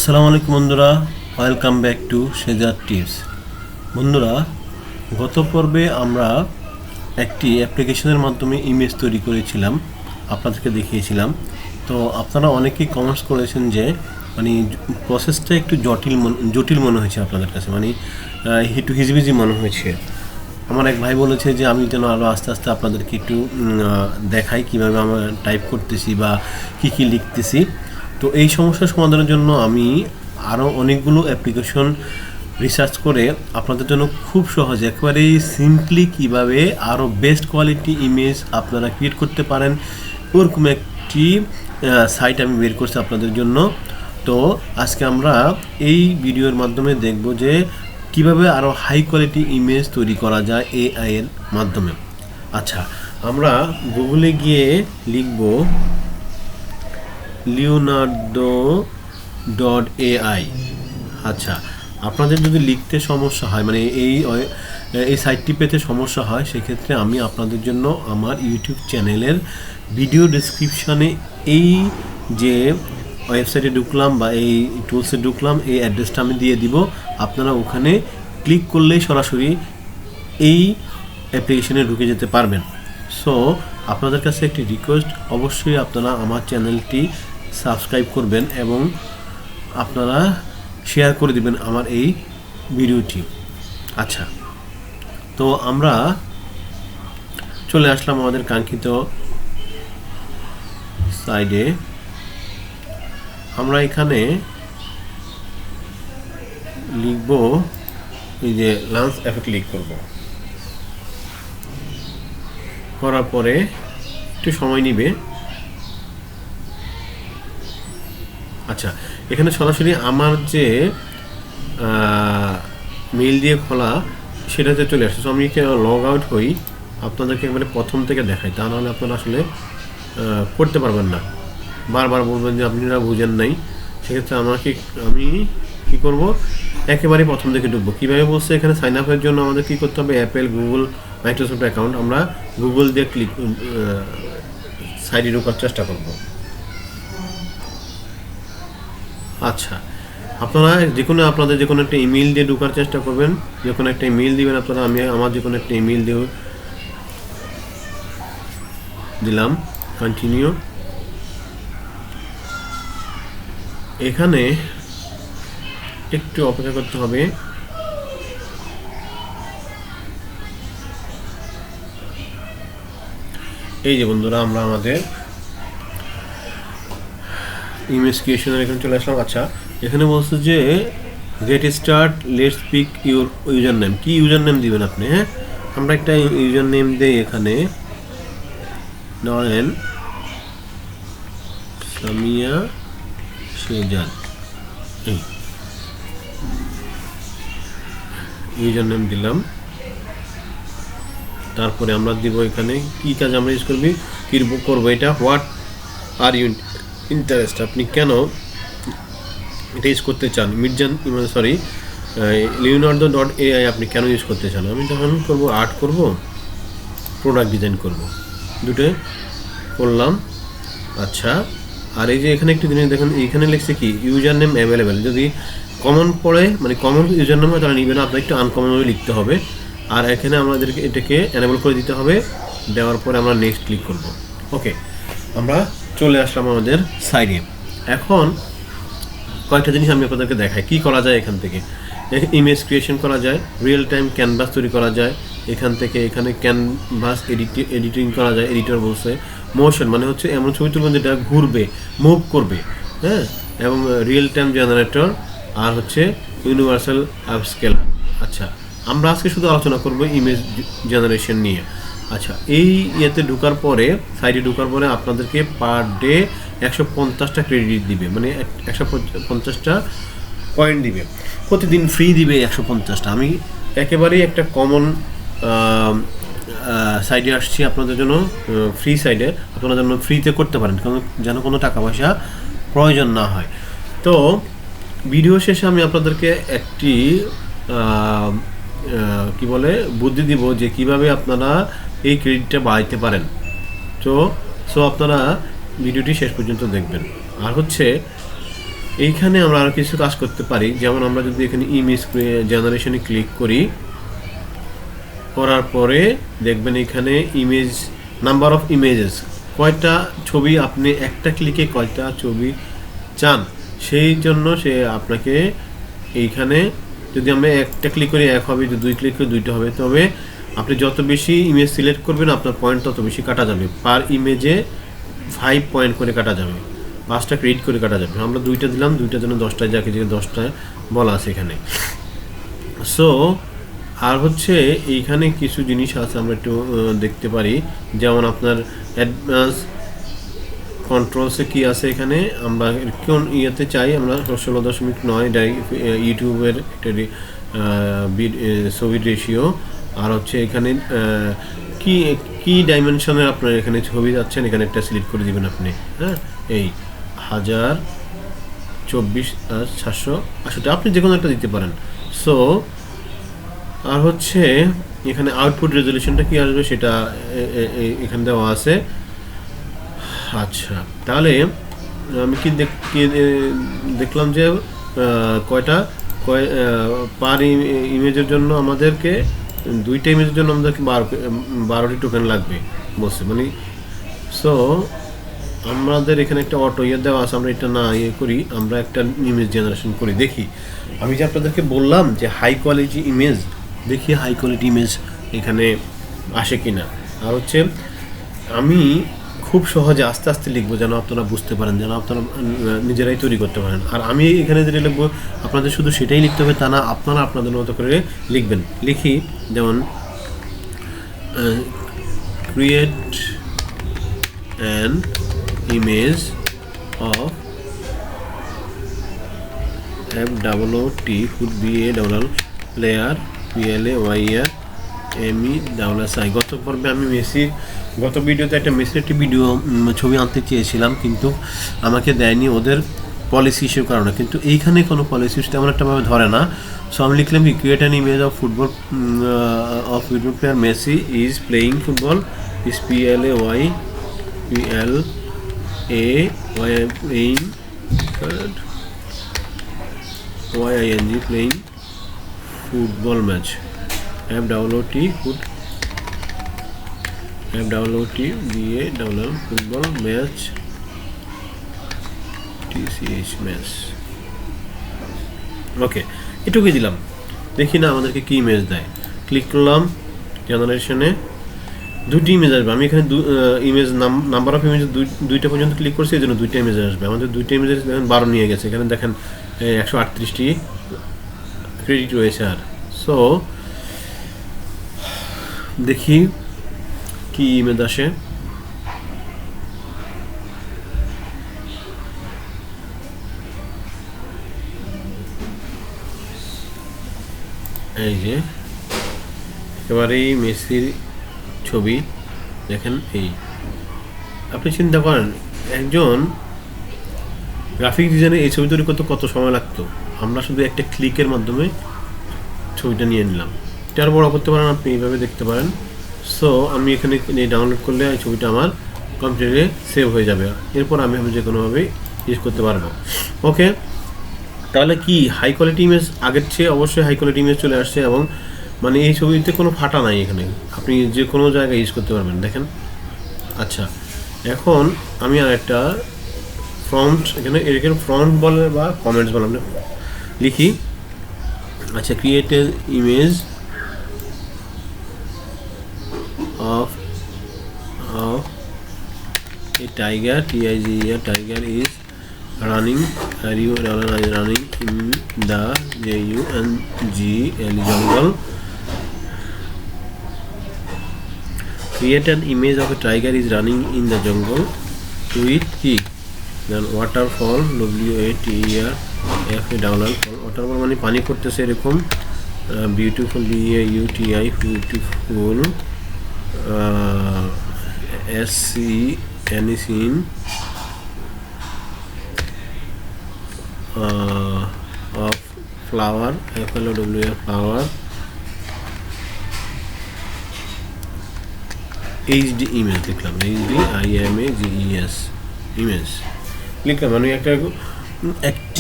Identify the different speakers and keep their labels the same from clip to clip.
Speaker 1: আসসালামু আলাইকুম বন্ধুরা, ওয়েলকাম ব্যাক টু সেজার টিপস। বন্ধুরা, গত পর্বে আমরা একটি অ্যাপ্লিকেশনের মাধ্যমে ইমেজ তৈরি করেছিলাম, আপনাদেরকে দেখিয়েছিলাম। তো আপনারা অনেকেই কমেন্টস করেছেন যে প্রসেসটা একটু জটিল মনে হয়েছে আপনাদের কাছে, একটু হিজিবিজি মনে হয়েছে। আমার এক ভাই বলেছে যে আমি যেন আরও আস্তে আস্তে আপনাদেরকে একটু দেখাই কীভাবে আমরা টাইপ করতেছি বা কী লিখতেছি। তো এই সমস্যার সমাধানের জন্য আমি আরও অনেকগুলো অ্যাপ্লিকেশন রিসার্চ করে আপনাদের জন্য খুব সহজে একেবারেই সিম্পলি কীভাবে আরও বেস্ট কোয়ালিটি ইমেজ আপনারা ক্রিয়েট করতে পারেন ওরকম একটি সাইট আমি বের করছি আপনাদের জন্য। তো আজকে আমরা এই ভিডিওর মাধ্যমে দেখব যে কিভাবে আরও হাই কোয়ালিটি ইমেজ তৈরি করা যায় এআই এর মাধ্যমে। আচ্ছা, আমরা গুগলে গিয়ে লিখব leonardo.ai। আচ্ছা, আপনাদের যদি লিখতে সমস্যা হয়, এই সাইটটি পেতে সমস্যা হয়, সেক্ষেত্রে আমি আপনাদের জন্য আমার ইউটিউব চ্যানেলের ভিডিও ডেসক্রিপশানে এই যে ওয়েবসাইটে ঢুকলাম বা এই টুলসে ঢুকলাম, এই অ্যাড্রেসটা আমি দিয়ে দিব। আপনারা ওখানে ক্লিক করলেই সরাসরি এই অ্যাপ্লিকেশনে ঢুকে যেতে পারবেন। সো আপনাদের কাছে একটি রিকোয়েস্ট, অবশ্যই আপনারা আমার চ্যানেলটি সাবস্ক্রাইব করবেন এবং আপনারা শেয়ার করে দিবেন আমার এই ভিডিওটি। আচ্ছা, তো আমরা চলে আসলাম আমাদের কাঙ্ক্ষিত সাইডে। আমরা এখানে লিখব এই যে লাঞ্চ এফে ক্লিক করব, করার পরে একটু সময় নিবে। আচ্ছা, এখানে সরাসরি আমার যে মেইল দিয়ে খোলা সেটাতে চলে আসছে। আমি লগ আউট হই, আপনাদেরকে একেবারে প্রথম থেকে দেখাই, তা নাহলে আপনারা আসলে করতে পারবেন না, বারবার বলবেন যে আপনারা বুঝেন নাই। সেক্ষেত্রে আমি কী করব, একেবারে প্রথম থেকে ঢুকবো। কীভাবে বলছে এখানে সাইন আপের জন্য আমাদের কী করতে হবে, অ্যাপেল, গুগল, মাইক্রোসফট অ্যাকাউন্ট। আমরা গুগল দিয়ে সাইডে ঢোকার চেষ্টা করব। আচ্ছা, আপনারা আপনাদের যে কোনো একটা ইমেল দিয়ে ঢোকার চেষ্টা করবেন, যে কোনো একটা ইমেল দিবেন আপনারা। আমি আমার যে কোনো একটা ইমেল দিয়ে দিলাম, কন্টিনিউ। এখানে একটু অপেক্ষা করতে হবে। এই যে বন্ধুরা, আমরা আমাদের ইমেজ ক্রিয়েশনের এখানে চলে আসলাম। আচ্ছা, এখানে বলছে যে get start, let's pick your user name. কি ইউজার নেম দিবেন আপনি? হ্যাঁ, আমরা একটা ইউজার নেম দিই এখানে, ধরেন সামিয়া শেজান। ইউজার নেম দিলাম। তারপরে আমরা দিব এখানে কি কাজ আমরা ইউজ করবো এটা, হোয়াট আর ইউ ইন্টারেস্ট, আপনি কেন এটা ইউজ করতে চান। leonardo.ai আপনি কেন ইউজ করতে চান। আমি তখন করবো আর্ট করব, প্রোডাক্ট ডিজাইন করব, দুটো করলাম। আচ্ছা, আর এই যে এখানে একটি জিনিস দেখেন, এখানে লিখছে কি ইউজার নেম অ্যাভেলেবেল। যদি কমন পড়ে, কমন ইউজার নেম হয়, তারা নিবে না, আপনার একটু আনকমনভাবে লিখতে হবে। আর এখানে আমাদেরকে এটাকে এনেবল করে দিতে হবে। দেওয়ার পরে আমরা নেক্সট ক্লিক করব। ওকে, আমরা চলে আসলাম আমাদের সাইডে। এখন কয়েকটা জিনিস আমি আপনাদেরকে দেখাই কি করা যায়। এখান থেকে ইমেজ ক্রিয়েশন করা যায়, রিয়েল টাইম ক্যানভাস তৈরি করা যায়। এখান থেকে এখানে ক্যানভাস এডিটিং করা যায়। এডিটর বলছে মোশন, হচ্ছে এমন ছবি তুলবেন যেটা ঘুরবে, মুভ করবে। হ্যাঁ, এবং রিয়েল টাইম জেনারেটর, আর হচ্ছে ইউনিভার্সাল আপস্কেলার। আচ্ছা, আমরা আজকে শুধু আলোচনা করব ইমেজ জেনারেশন নিয়ে। আচ্ছা, এই ইয়েতে ঢোকার পরে, সাইটে ঢোকার পরে আপনাদেরকে পার ডে 150টা ক্রেডিট দিবে, 150টা পয়েন্ট দিবে, প্রতিদিন ফ্রি দিবে 150টা। আমি একেবারেই একটা কমন সাইডে আসছি আপনাদের জন্য, ফ্রি সাইডে, আপনারা যেন ফ্রিতে করতে পারেন, যেন কোনো টাকা পয়সা প্রয়োজন না হয়। তো ভিডিও শেষে আমি আপনাদেরকে একটি বুদ্ধি দিব যে কিভাবে আপনারা এই ক্রেডিটটা বাড়াইতে পারেন। সো আপনারা ভিডিওটি শেষ পর্যন্ত দেখবেন। আর হচ্ছে এইখানে আমরা আরও কিছু কাজ করতে পারি, যেমন আমরা যদি এখানে ইমেজ জেনারেশনে ক্লিক করি, করার পরে দেখবেন এখানে ইমেজ নাম্বার অফ ইমেজেস, কয়টা ছবি আপনি একটা ক্লিকে কয়টা ছবি চান, সেই জন্য সে আপনাকে এইখানে যদি আমরা একটা ক্লিক করি এক হবে, যদি দুই ক্লিক করি দুইটা হবে। তবে আপনি যত বেশি ইমেজ সিলেক্ট করবেন আপনার পয়েন্ট তত বেশি কাটা যাবে, পার ইমেজে 5 পয়েন্ট করে কাটা যাবে, 5টা ক্রেডিট করে কাটা যাবে। আমরা দুইটা দিলাম, দুইটার জন্য 10টায় যাকে যে 10টায় বলা আছে এখানে। সো আর হচ্ছে এইখানে কিছু জিনিস আছে আমরা একটু দেখতে পারি, যেমন আপনার অ্যাডভান্স কন্ট্রোলসে কি আছে এখানে, আমরা কোন ইয়েতে চাই, আমরা 16.9 ইউটিউবের একটা ছবির রেশিও, আর হচ্ছে এখানে কি কি ডাইমেনশনের আপনার এখানে ছবি যাচ্ছেন, এখানে একটা সিলেক্ট করে দিবেন আপনি। হ্যাঁ, এই 1024/768 আপনি যে কোনো একটা দিতে পারেন। সো আর হচ্ছে এখানে আউটপুট রেজলিউশনটা কি আসবে সেটা এখানে দেওয়া আছে। আচ্ছা, তাহলে আমি কি দেখলাম যে কয়টা পার ইমেজের জন্য আমাদেরকে, দুইটা ইমেজের জন্য আমাদেরকে 12টি টোকেন লাগবে বলছে, মানে সো আমাদের এখানে একটা অটো ইয়ে দেওয়া আছে, আমরা এটা না ইয়ে করি, আমরা একটা ইমেজ জেনারেশন করি। দেখি আমি যে আপনাদেরকে বললাম যে হাই কোয়ালিটি ইমেজ, দেখি হাই কোয়ালিটি ইমেজ এখানে আসে কিনা। আর হচ্ছে আমি খুব সহজে আস্তে আস্তে লিখবো যেন আপনারা বুঝতে পারেন, যেন আপনারা নিজেরাই তৈরি করতে পারেন। আর আমি এখানে যেটা লিখবো আপনাদের শুধু সেটাই লিখতে হবে তা না, আপনারা আপনাদের মতো করে লিখবেন। লিখি যেমন create an image of FOOT would be a double player PLAYER MESSI। গত পর্বে আমি গত ভিডিওতে একটা মেসির একটি ভিডিও ছবি আনতে চেয়েছিলাম, কিন্তু আমাকে দেয়নি ওদের পলিসি ইস্যুর কারণে। কিন্তু এইখানে কোনো পলিসি ইস্যু তেমন একটাভাবে ধরে না। সো আমি লিখলাম কি create an image of football player Messi is playing football, is PLAYING playing football match FOOT football match TCH match। ওকে, এটুকুই দিলাম, দেখি না আমাদেরকে কি ইমেজ দেয়। ক্লিক করলাম জেনারেশনে, দুটি ইমেজ আসবে। আমি এখানে ইমেজ নাম্বার অফ ইমেজ দুইটা পর্যন্ত ক্লিক করছি, এই জন্য দুইটা ইমেজ আসবে। আমাদের দুইটা ইমেজ দেখেন 12 নিয়ে গেছে, এখানে দেখেন 138টি ক্রেডিট রয়েছে। আর সো দেখি কি ইমেজ আসে। এই যে একেবারেই মেসির ছবি দেখেন। এই আপনি চিন্তা করেন একজন গ্রাফিক ডিজাইনে এই ছবি তৈরি করতে কত সময় লাগতো, আমরা শুধু একটা ক্লিকের মাধ্যমে ছবিটা নিয়ে নিলাম। এটা আরও বড় করতে পারেন আপনি, এইভাবে দেখতে পারেন। সো আমি এখানে ডাউনলোড করলে এই ছবিটা আমার কম্পিউটারে সেভ হয়ে যাবে, এরপর আমি যে কোনোভাবে ইউজ করতে পারবো। ওকে, তাহলে কি হাই কোয়ালিটি ইমেজ আগের চেয়ে অবশ্যই হাই কোয়ালিটি ইমেজ চলে আসছে, এবং মানে এই ছবিতে কোনো ফাটা নাই, এখানে আপনি যে কোনো জায়গায় ইউজ করতে পারবেন দেখেন। আচ্ছা, এখন আমি আর একটা ফ্রন্ট, এখানে ফ্রন্ট বলে বা কমেন্টস বলে আমরা লিখি। আচ্ছা, create a image of a tiger tiger is running in the jungle. Create an image of a tiger is running in the jungle with key, then waterfall WATER waterfall মানে পানি পড়তেছে এরকম, beautiful BAUTI beautiful SCENE of flower FLOWER flower HD image লিখলাম, HDIMAGES image লিখলাম। আমি একটা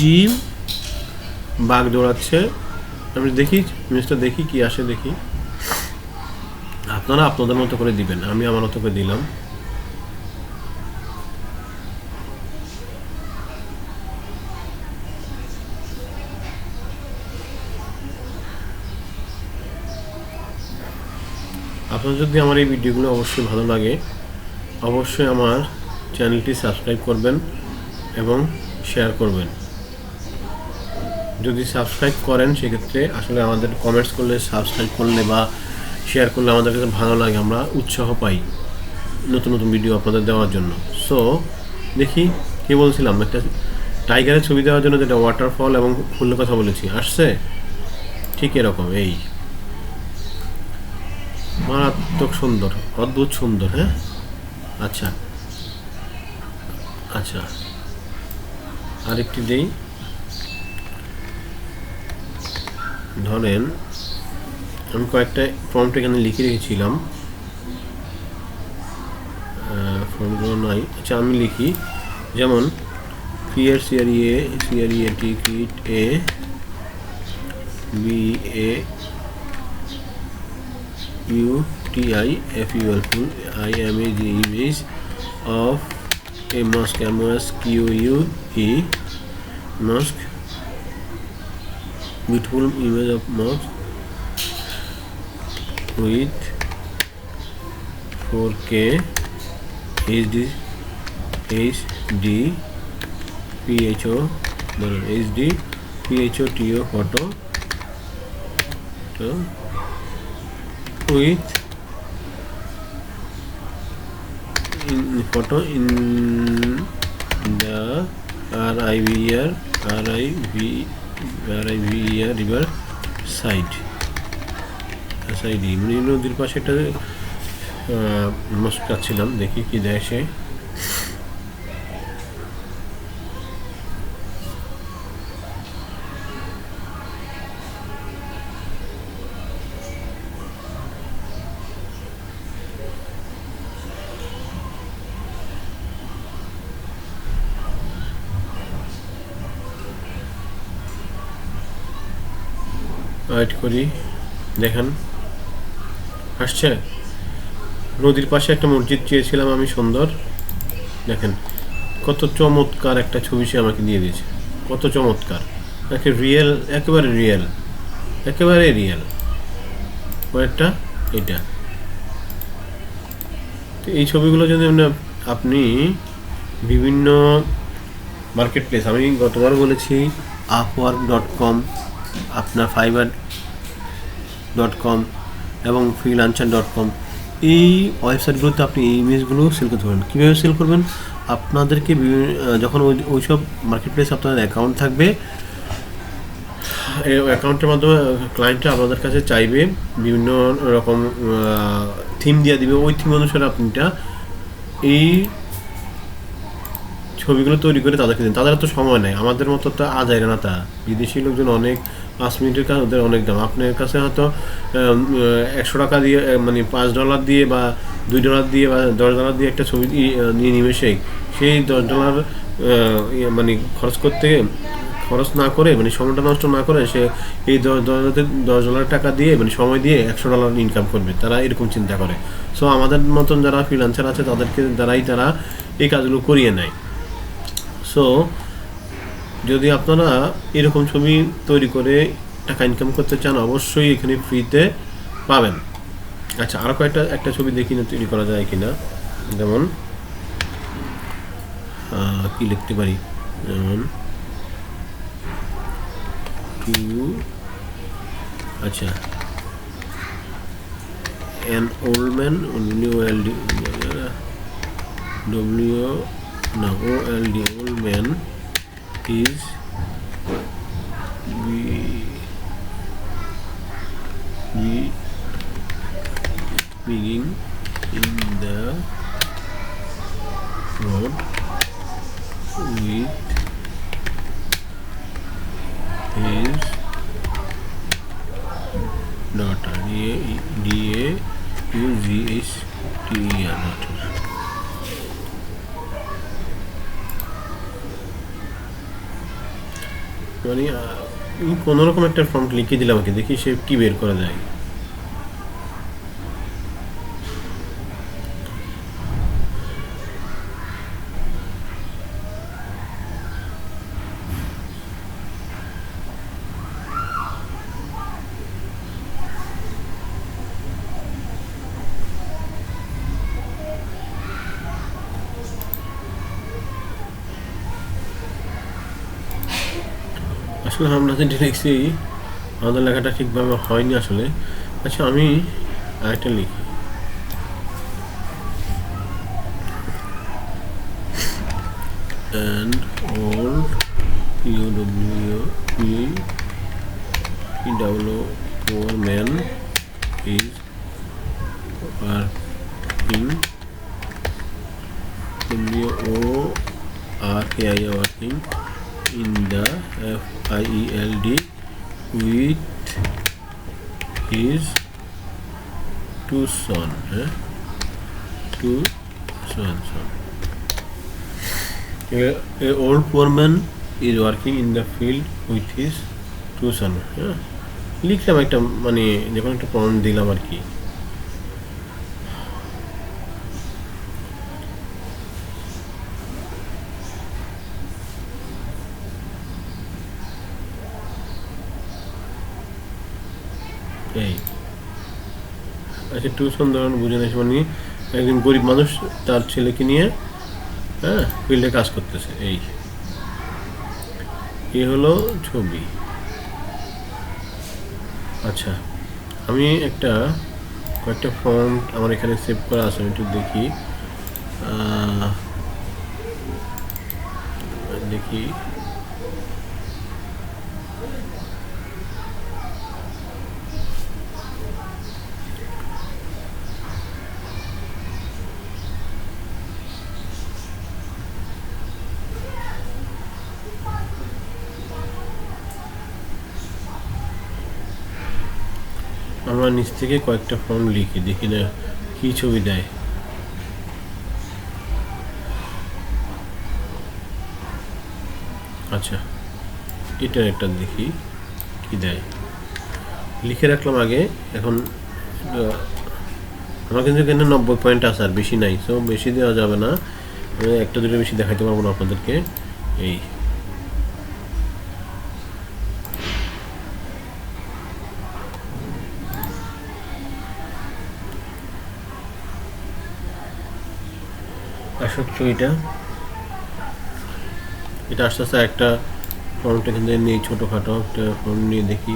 Speaker 1: মিষ্টি বাঘ দৌড়াচ্ছে। আমি দেখি জিনিসটা দেখি কি আসে দেখি। আপনারা আপনাদের মতো করে দিবেন, আমি আমার মতো করে দিলাম। আপনার যদি আমার এই ভিডিওগুলো অবশ্যই ভালো লাগে, অবশ্যই আমার চ্যানেলটি সাবস্ক্রাইব করবেন এবং শেয়ার করবেন। যদি সাবস্ক্রাইব করেন সেক্ষেত্রে আসলে আমাদের কমেন্টস করলে, সাবস্ক্রাইব করলে বা শেয়ার করলে আমাদের কাছে ভালো লাগে, আমরা উৎসাহ পাই নতুন নতুন ভিডিও আপনাদের দেওয়ার জন্য। সো দেখি কি বলছিলাম, একটা টাইগারের ছবি দেওয়ার জন্য যেটা ওয়াটারফল এবং ফুলের কথা বলেছি, আসছে ঠিক এরকম। এই মারাত্মক সুন্দর, অদ্ভুত সুন্দর। হ্যাঁ, আচ্ছা আচ্ছা, আরেকটি দেই। ধরেন আমি কয়েকটা ফর্মটা এখানে লিখে রেখেছিলাম, ফর্মগুলো নাই। আচ্ছা আমি লিখি, যেমন create CREAT create a BAUTIFUL image of a mosque, MOSQUE mosque, beautiful image of mosque with 4K HD PHO photo with photo in the RIVER river side মানে নদীর পাশে একটা মস্ক ছিলাম, দেখি কি দেয় সে। ওয়েট করি, দেখেন আসছে। নদীর পাশে একটা মসজিদ চেয়েছিলাম আমি, সুন্দর। দেখেন কত চমৎকার একটা ছবি সে আমাকে দিয়ে দিয়েছে, কত চমৎকার, রিয়েল, একেবারে রিয়েল, একেবারে রিয়েল। কয়েকটা এইটা, তো এই ছবিগুলো যদি আপনি বিভিন্ন মার্কেট প্লেস, আমি গতবার বলেছি upwork.com, আপনার fiverr.com এবং freelancer.com, এই ওয়েবসাইটগুলোতে আপনি এই ইমেজগুলো সেল করতে পারেন। কীভাবে সেল করবেন? আপনাদেরকে যখন ওইসব মার্কেট প্লেসে আপনাদের অ্যাকাউন্ট থাকবে, এই অ্যাকাউন্টের মাধ্যমে ক্লায়েন্টরা আপনাদের কাছে চাইবে, বিভিন্ন রকম থিম দিয়ে দিবে, ওই থিম অনুসারে আপনারা এই ছবিগুলো তৈরি করে তাদেরকে দিন। তাদের তো সময় নেই, আমাদের মতো তো আজাইরে না। তা বিদেশি লোকজন অনেক 5 মিনিটের কাজ, ওদের অনেক দাম। আপনার কাছে হয়তো 100 টাকা দিয়ে, মানে $5 দিয়ে বা $2 দিয়ে বা $10 দিয়ে একটা ছবি নিয়ে নিমেষেই সেই $10 মানে খরচ না করে, মানে সময়টা নষ্ট না করে, সে এই $10 টাকা দিয়ে, মানে সময় দিয়ে $100 ইনকাম করবে। তারা এরকম চিন্তা করে। সো আমাদের মতন যারা ফ্রিল্যান্সার আছে তাদেরকে দ্বারাই তারা এই কাজগুলো করিয়ে নেয়। সো যদি আপনারা এরকম ছবি তৈরি করে টাকা ইনকাম করতে চান, অবশ্যই এখানে ফ্রিতে পাবেন। আচ্ছা আরও একটা ছবি দেখি না তৈরি করা যায় কিনা। যেমন কি লিখতে পারি, যেমন আচ্ছা an old man, old man is being in the road with his daughter, daughter. মানে কোনোরকম একটা ফন্ট লিখে দিলাম, আমাকে দেখি সে কি বের করা যায়। আসলে আমরা যেটা লিখছি আমাদের লেখাটা ঠিকভাবে হয়নি আসলে। আচ্ছা আমি আরেকটা লিখি, and old poor man is working working in the field with his two son, two sons. A old poor man is working in the field with his two son. লিখলাম একটা, মানে যখন একটা প্রমাণ দিলাম আর কি। এই আচ্ছা টু সন ধরুন বুঝে নিয়েছি, মানে একজন গরিব মানুষ তার ছেলেকে নিয়ে ফিল্ডে কাজ করতেছে। এই হলো ছবি। আচ্ছা আমি কয়েকটা ফন্ট আমার এখানে সেভ করা আছে, আমি একটু দেখি। আমরা নিচ থেকে কয়েকটা ফন্ট লিখি, দেখি না কি ছবি দেয়। আচ্ছা এটা একটা দেখি কি দেয়, লিখে রাখলাম আগে। এখন আমার কিন্তু এখানে 90 পয়েন্ট আছে, আর বেশি নাই, সো বেশি দেওয়া যাবে না, আমি একটা দুটো বেশি দেখাইতে পারবো না আপনাদেরকে। এটা আস্তে আস্তে একটা ফন্ট এখান থেকে নিয়ে ছোটোখাটো একটা ফন্ট নিয়ে দেখি।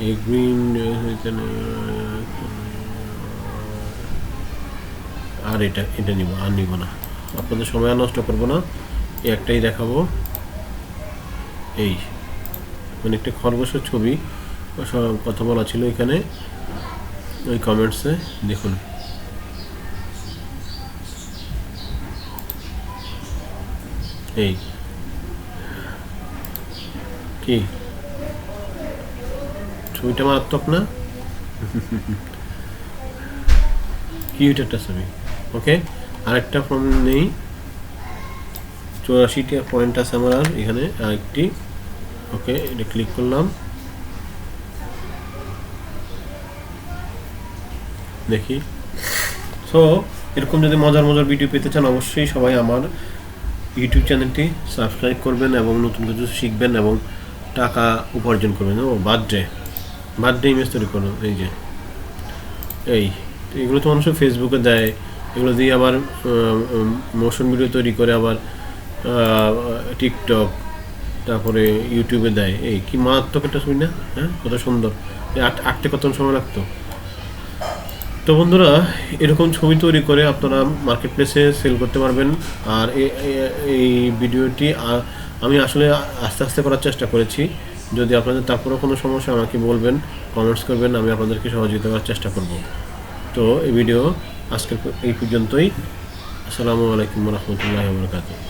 Speaker 1: এই গ্রিন আর এটা নিব, আর নিব না, আপনাদের সময় নষ্ট করবো না, এই একটাই দেখাবো। মানে একটা খরগোশের ছবি কথা বলা ছিল এখানে ওই কমেন্টসে, দেখুন। কি ছবিটা মারাত্মক না? কিউট একটা ছবি। ওকে আরেকটা ফর্ম নেই, 84টা পয়েন্ট আছে আমার আর এখানে আরেকটি। ওকে এটা ক্লিক করলাম, দেখি। সো এরকম যদি মজার মজার ভিডিও পেতে চান অবশ্যই সবাই আমার ইউটিউব চ্যানেলটি সাবস্ক্রাইব করবেন এবং নতুন কিছু শিখবেন এবং টাকা উপার্জন করবেন। বার্থডে ইমেজ তৈরি করুন, এগুলো তো মানুষ ফেসবুকে দেয়, এগুলো দিয়ে আবার মোশন ভিডিও তৈরি করে আবার টিকটক তারপরে ইউটিউবে দেয়। কি মারাত্মক একটা ছবি না? কত সুন্দর, আঁকতে কত সময় লাগতো। তো বন্ধুরা এরকম ছবি তৈরি করে আপনারা মার্কেট প্লেসে সেল করতে পারবেন। আর এই ভিডিওটি আমি আসলে আস্তে আস্তে করার চেষ্টা করেছি, যদি আপনাদের তারপরেও কোনো সমস্যা আমাকে বলবেন, কমেন্টস করবেন, আমি আপনাদেরকে সহযোগিতা করার চেষ্টা করব। তো এই ভিডিও আজকে এই পর্যন্তই। আসসালামু আলাইকুম ওয়া রাহমাতুল্লাহি ওয়া বারাকাতুহু।